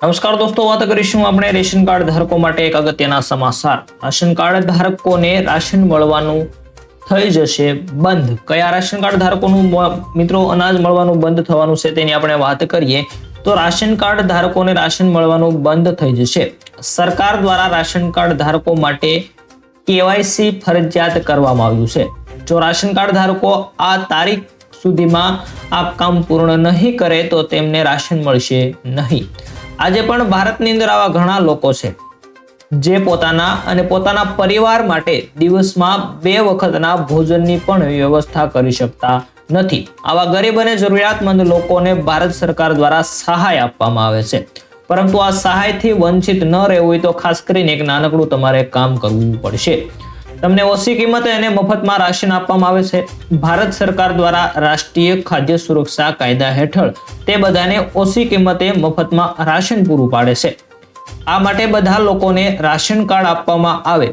નમસ્કાર દોસ્તો, વાત કરીશું આપણે રેશન કાર્ડ ધારકો માટે એક અગત્યના સમાચાર। રાશન કાર્ડ ધારકોને રાશન મળવાનું થઈ જશે બંધ। કયા રાશન કાર્ડ ધારકોનું મિત્રો અનાજ મળવાનું બંધ થવાનું છે તેની આપણે વાત કરીએ તો રાશન કાર્ડ ધારકોને રાશન મળવાનું બંધ થઈ જશે। સરકાર દ્વારા રાશન કાર્ડ ધારકો માટે કેવાયસી ફરજિયાત કરવામાં આવ્યું છે। જો રાશન કાર્ડ ધારકો આ તારીખ સુધીમાં આ કામ પૂર્ણ નહીં કરે તો તેમને રાશન મળશે નહીં। આજે પણ ભારતની અંદર આવા ઘણા લોકો છે જે પોતાના અને પોતાના પરિવાર માટે દિવસમાં 2 વખતના ભોજનની પણ વ્યવસ્થા કરી શકતા નથી। આવા ગરીબ અને જરૂરિયાતમંદ લોકોને ભારત સરકાર દ્વારા સહાય આપવામાં આવે છે, પરંતુ આ સહાયથી વંચિત ન રહેવું હોય તો ખાસ કરીને એક નાનકડું તમારે કામ કરવું પડશે। તમને ઓછી કિંમતે અને મફતમાં રાશન આપવામાં આવે છે। ભારત સરકાર દ્વારા રાષ્ટ્રીય ખાદ્ય સુરક્ષા કાયદા હેઠળ તે બધાને ઓછી કિંમતે મફતમાં રાશન પૂરું પાડે છે। આ માટે બધા લોકોને રાશન કાર્ડ આપવામાં આવે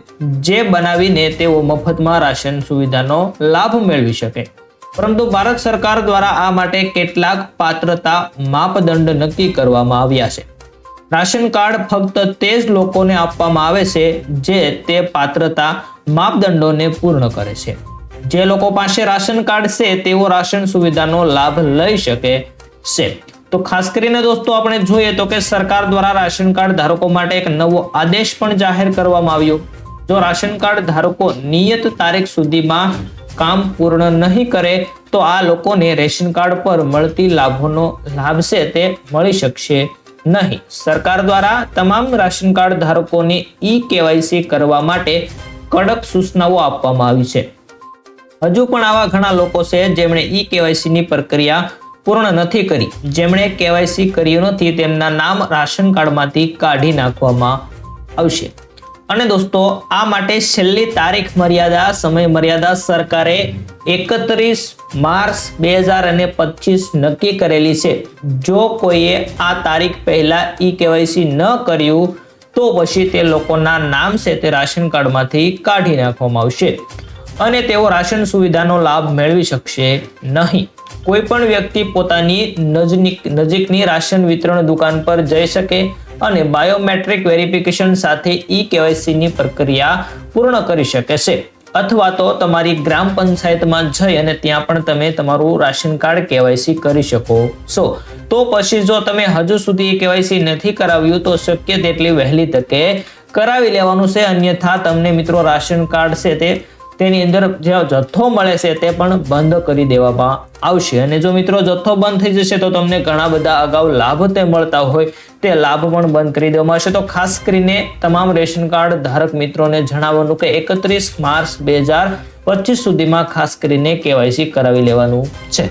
જે બનાવીને તેઓ મફતમાં રાશન સુવિધાનો લાભ મેળવી શકે। પરંતુ ભારત સરકાર દ્વારા આ માટે કેટલાક પાત્રતા માપદંડ નક્કી કરવામાં આવ્યા છે। રાશન કાર્ડ ફક્ત તે જ લોકોને આપવામાં આવે છે જે તે પાત્રતા માપદંડોને પૂર્ણ કરે છે। જે લોકો પાસે રાશન કાર્ડ છે તેઓ રાશન સુવિધાનો લાભ લઈ શકે છે। તો ખાસ કરીને દોસ્તો આપણે જોઈએ તો કે સરકાર દ્વારા રાશન કાર્ડ ધારકો માટે એક નવો આદેશ પણ જાહેર કરવામાં આવ્યો। જો રાશન કાર્ડ ધારકો નિયત તારીખ સુધીમાં કામ પૂર્ણ નહીં કરે તો આ લોકોને રેશન કાર્ડ પર મળતી લાભોનો લાભ છે તે મળી શકશે નહીં। સરકાર દ્વારા તમામ રાશન કાર્ડ ધારકોને કેવાયસી કરવા માટે કડક સૂચનાઓ આપવામાં આવી છે। હજુ પણ આવા ઘણા લોકો છે જેમણે કેવાયસી ની પ્રક્રિયા પૂર્ણ નથી કરી। જેમણે કેવાયસી કર્યું નથી તેમના નામ રાશન કાર્ડમાંથી કાઢી નાખવામાં આવશે। અને દોસ્તો આ માટે છેલ્લી તારીખ મર્યાદા સમય મર્યાદા સરકારે 31 માર્ચ 2025 નક્કી કરેલી છે। જો કોઈએ આ તારીખ પહેલા કેવાયસી ન કર્યું તો પછી તે લોકોના નામ છે તે રાશન કાર્ડમાંથી કાઢી નાખવામાં આવશે અને તેઓ રાશન સુવિધાનો લાભ મેળવી શકશે નહીં। કોઈ પણ વ્યક્તિ પોતાની નજીકની રાશન વિતરણ દુકાન પર જઈ શકે અને બાયોમેટ્રિક વેરિફિકેશન સાથે કેવાયસી ની પ્રક્રિયા પૂર્ણ કરી શકે છે, અથવા તો તમારી ગ્રામ પંચાયતમાં જઈ અને ત્યાં પણ તમે તમારું રાશન કાર્ડ કેવાયસી કરી શકો છો। તો પછી જો તમે હજુ સુધી કેવાયસી નથી કરાવ્યું તો શક્ય તેટલી વહેલી તકે કરાવી લેવાનું છે, અન્યથા તમને મિત્રો રાશન કાર્ડ છે તેની અંદર જે જથ્થો મળે છે તે પણ બંધ કરી દેવામાં આવશે। અને જો મિત્રો જથ્થો બંધ થઈ જશે તો તમને ઘણા બધા અગાઉ લાભ તે મળતા હોય તે લાભ પણ બંધ કરી દેવામાં આવશે। તો ખાસ કરીને તમામ રેશન કાર્ડ ધારક મિત્રોને જણાવવાનું કે 31 માર્ચ 2025 સુધીમાં ખાસ કરીને કેવાયસી કરાવી લેવાનું છે।